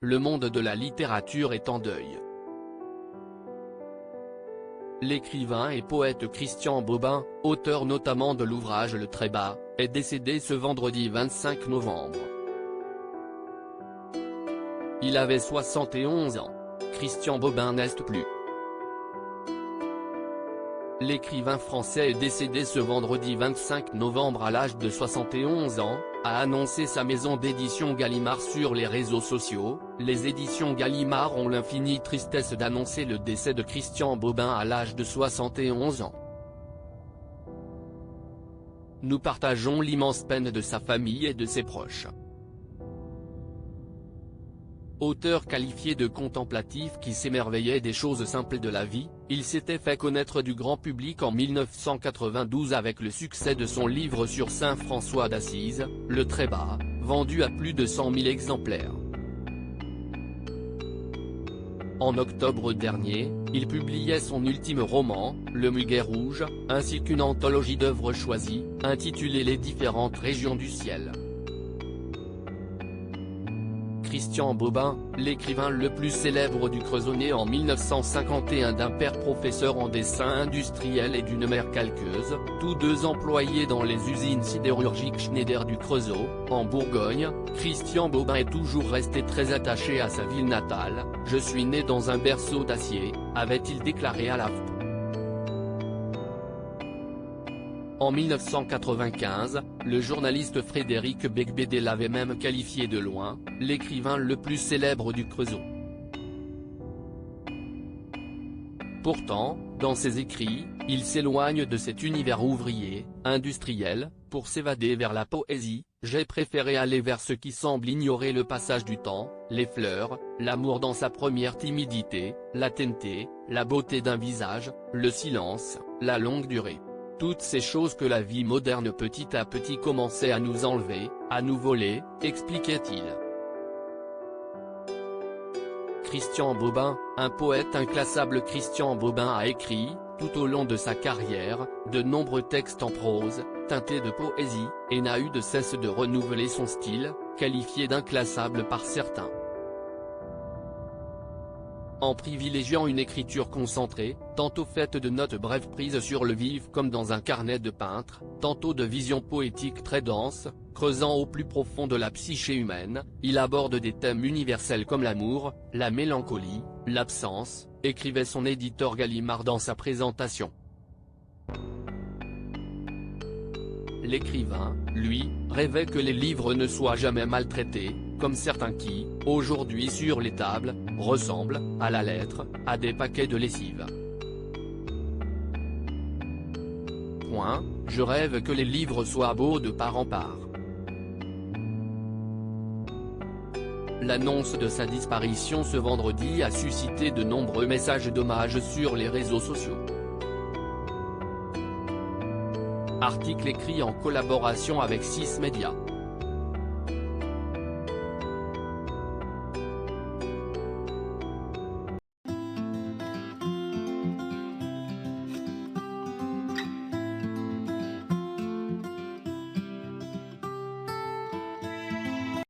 le monde de la littérature est en deuil. L'écrivain et poète Christian Bobin, auteur notamment de l'ouvrage Le Trébat, est décédé ce vendredi 25 novembre. Il avait 71 ans. Christian Bobin n'est plus. L'écrivain français est décédé ce vendredi 25 novembre à l'âge de 71 ans, a annoncé sa maison d'édition Gallimard sur les réseaux sociaux. Les éditions Gallimard ont l'infinie tristesse d'annoncer le décès de Christian Bobin à l'âge de 71 ans. Nous partageons l'immense peine de sa famille et de ses proches. Auteur qualifié de contemplatif qui s'émerveillait des choses simples de la vie, il s'était fait connaître du grand public en 1992 avec le succès de son livre sur saint François d'Assise, Le Trébat, vendu à plus de 100 000 exemplaires. En octobre dernier, il publiait son ultime roman, Le Muguet Rouge, ainsi qu'une anthologie d'œuvres choisies, intitulée Les différentes régions du ciel. Christian Bobin, l'écrivain le plus célèbre du Creusot né en 1951 d'un père professeur en dessin industriel et d'une mère calqueuse, tous deux employés dans les usines sidérurgiques Schneider du Creusot, en Bourgogne, Christian Bobin est toujours resté très attaché à sa ville natale. « Je suis né dans un berceau d'acier », avait-il déclaré à l'AFP. En 1995, le journaliste Frédéric Becbédé l'avait même qualifié de loin, l'écrivain le plus célèbre du Creusot. Pourtant, dans ses écrits, il s'éloigne de cet univers ouvrier, industriel, pour s'évader vers la poésie. J'ai préféré aller vers ce qui semble ignorer le passage du temps, les fleurs, l'amour dans sa première timidité, la ténèbreté, la beauté d'un visage, le silence, la longue durée. Toutes ces choses que la vie moderne petit à petit commençait à nous enlever, à nous voler, expliquait-il. Christian Bobin, un poète inclassable. Christian Bobin a écrit, tout au long de sa carrière, de nombreux textes en prose, teintés de poésie, et n'a eu de cesse de renouveler son style, qualifié d'inclassable par certains. En privilégiant une écriture concentrée, tantôt faite de notes brèves prises sur le vif comme dans un carnet de peintre, tantôt de visions poétiques très denses, creusant au plus profond de la psyché humaine, il aborde des thèmes universels comme l'amour, la mélancolie, l'absence, écrivait son éditeur Gallimard dans sa présentation. L'écrivain, lui, rêvait que les livres ne soient jamais maltraités, comme certains qui, aujourd'hui sur les tables, ressemblent, à la lettre, à des paquets de lessive. Je rêve que les livres soient beaux de part en part. L'annonce de sa disparition ce vendredi a suscité de nombreux messages d'hommage sur les réseaux sociaux. Article écrit en collaboration avec 6 Médias.